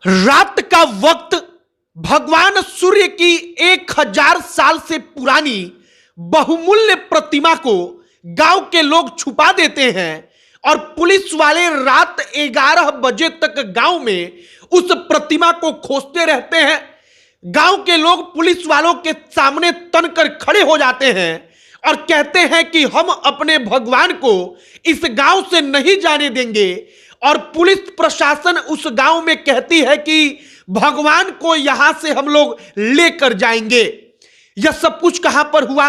रात का वक्त भगवान सूर्य की 1000 साल से पुरानी बहुमूल्य प्रतिमा को गांव के लोग छुपा देते हैं और पुलिस वाले रात 11 बजे तक गांव में उस प्रतिमा को खोजते रहते हैं। गांव के लोग पुलिस वालों के सामने तनकर खड़े हो जाते हैं और कहते हैं कि हम अपने भगवान को इस गांव से नहीं जाने देंगे। और पुलिस प्रशासन उस गांव में कहती है कि भगवान को यहां से हम लोग लेकर जाएंगे। यह सब कुछ कहां पर हुआ?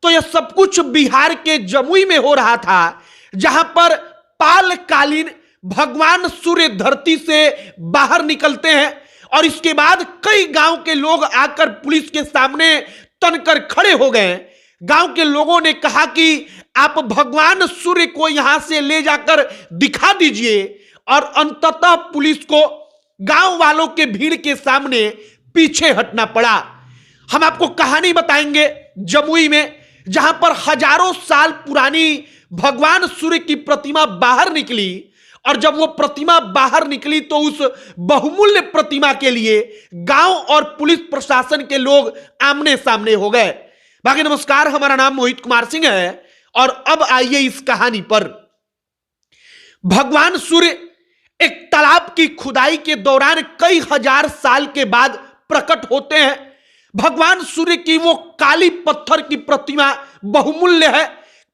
तो यह सब कुछ बिहार के जमुई में हो रहा था, जहां पर पालकालीन भगवान सूर्य धरती से बाहर निकलते हैं और इसके बाद कई गांव के लोग आकर पुलिस के सामने तनकर खड़े हो गए। गांव के लोगों ने कहा कि आप भगवान सूर्य को यहां से ले जाकर दिखा दीजिए और अंततः पुलिस को गांव वालों के भीड़ के सामने पीछे हटना पड़ा। हम आपको कहानी बताएंगे जमुई में, जहां पर हजारों साल पुरानी भगवान सूर्य की प्रतिमा बाहर निकली और जब वो प्रतिमा बाहर निकली तो उस बहुमूल्य प्रतिमा के लिए गांव और पुलिस प्रशासन के लोग आमने सामने हो गए। बाकी नमस्कार, हमारा नाम मोहित कुमार सिंह है और अब आइए इस कहानी पर। भगवान सूर्य एक तालाब की खुदाई के दौरान कई हजार साल के बाद प्रकट होते हैं। भगवान सूर्य की वो काली पत्थर की प्रतिमा बहुमूल्य है,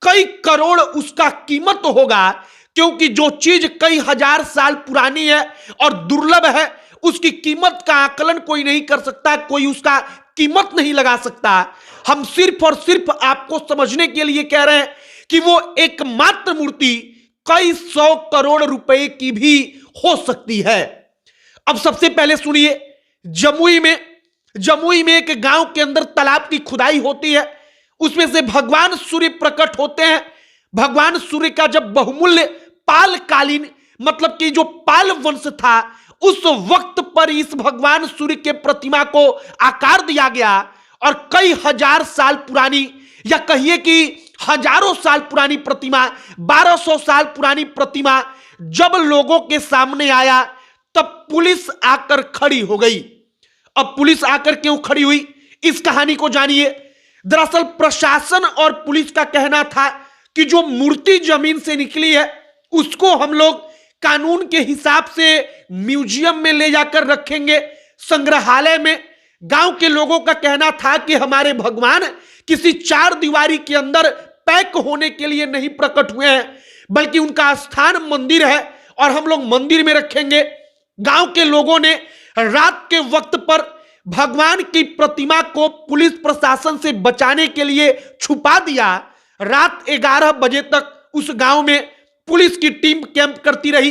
कई करोड़ उसका कीमत होगा, क्योंकि जो चीज कई हजार साल पुरानी है और दुर्लभ है उसकी कीमत का आकलन कोई नहीं कर सकता, कोई उसका कीमत नहीं लगा सकता। हम सिर्फ और सिर्फ आपको समझने के लिए कह रहे हैं कि वो एकमात्र मूर्ति कई 100 करोड़ रुपए की भी हो सकती है। अब सबसे पहले सुनिए, जमुई में एक गांव के अंदर तालाब की खुदाई होती है, उसमें से भगवान सूर्य प्रकट होते हैं। भगवान सूर्य का जब बहुमूल्य पालकालीन मतलब कि जो पाल वंश था उस वक्त पर इस भगवान सूर्य के प्रतिमा को आकार दिया गया और कई हजार साल पुरानी या कहिए कि हजारों साल पुरानी प्रतिमा, 1200 साल पुरानी प्रतिमा जब लोगों के सामने आया तब पुलिस आकर खड़ी हो गई। अब पुलिस आकर क्यों खड़ी हुई, इस कहानी को जानिए। दरअसल प्रशासन और पुलिस का कहना था कि जो मूर्ति जमीन से निकली है उसको हम लोग कानून के हिसाब से म्यूजियम में ले जाकर रखेंगे, संग्रहालय में। गांव के लोगों का कहना था कि हमारे भगवान किसी 4 दीवारी के अंदर पैक होने के लिए नहीं प्रकट हुए हैं, बल्कि उनका स्थान मंदिर है और हम लोग मंदिर में रखेंगे। गांव के लोगों ने रात के वक्त पर भगवान की प्रतिमा को पुलिस प्रशासन से बचाने के लिए छुपा दिया। रात 11 बजे तक उस गांव में पुलिस की टीम कैंप करती रही।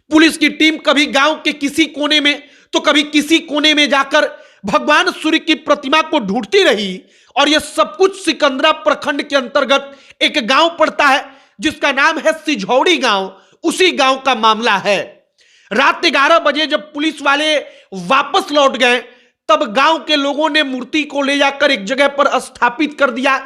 पुलिस की टीम कभी गांव के किसी कोने में तो कभी किसी कोने में जाकर भगवान सूर्य की प्रतिमा को ढूंढती रही। और यह सब कुछ सिकंदरा प्रखंड के अंतर्गत एक गांव पड़ता है जिसका नाम है सिझौड़ी गांव, उसी गांव का मामला है। रात 11 बजे जब पुलिस वाले वापस लौट गए तब गांव के लोगों ने मूर्ति को ले जाकर एक जगह पर स्थापित कर दिया।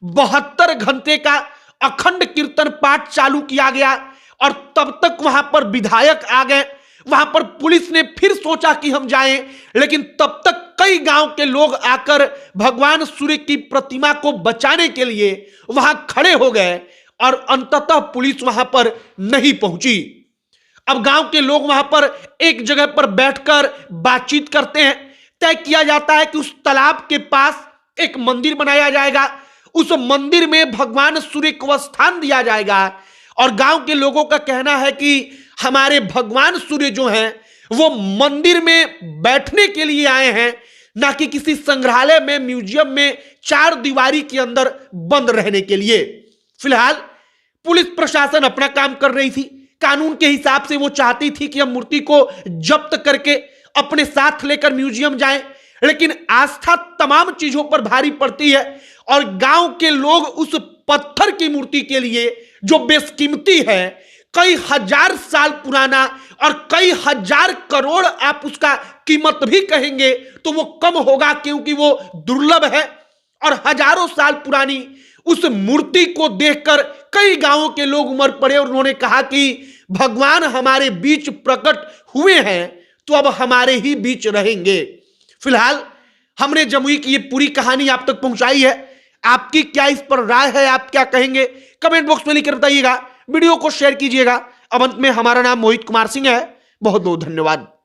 72 घंटे का अखंड कीर्तन पाठ चालू किया गया और तब तक वहां पर विधायक आ गए। वहां पर पुलिस ने फिर सोचा कि हम जाएं, लेकिन तब तक कई गांव के लोग आकर भगवान सूर्य की प्रतिमा को बचाने के लिए वहां खड़े हो गए और अंततः पुलिस वहां पर नहीं पहुंची। अब गांव के लोग वहां पर एक जगह पर बैठकर बातचीत करते हैं। तय किया जाता है कि उस तालाब के पास एक मंदिर बनाया जाएगा, उस मंदिर में भगवान सूर्य को स्थान दिया जाएगा। और गांव के लोगों का कहना है कि हमारे भगवान सूर्य जो हैं वो मंदिर में बैठने के लिए आए हैं, ना कि किसी संग्रहालय में, म्यूजियम में 4 दीवारी के अंदर बंद रहने के लिए। फिलहाल पुलिस प्रशासन अपना काम कर रही थी। कानून के हिसाब से वो चाहती थी कि हम मूर्ति को जब्त करके अपने साथ लेकर म्यूजियम जाएं, लेकिन आस्था तमाम चीजों पर भारी पड़ती है और गांव के लोग उस पत्थर की मूर्ति के लिए जो बेशकीमती है, कई हजार साल पुराना और कई हजार करोड़ आप उसका कीमत भी कहेंगे तो वो कम होगा, क्योंकि वो दुर्लभ है। और हजारों साल पुरानी उस मूर्ति को देखकर कई गांवों के लोग उमड़ पड़े और उन्होंने कहा कि भगवान हमारे बीच प्रकट हुए हैं तो अब हमारे ही बीच रहेंगे। फिलहाल हमने जमुई की ये पूरी कहानी आप तक पहुंचाई है। आपकी क्या इस पर राय है, आप क्या कहेंगे, कमेंट बॉक्स में लिखकर बताइएगा। वीडियो को शेयर कीजिएगा। अब अंत में हमारा नाम मोहित कुमार सिंह है। बहुत बहुत धन्यवाद।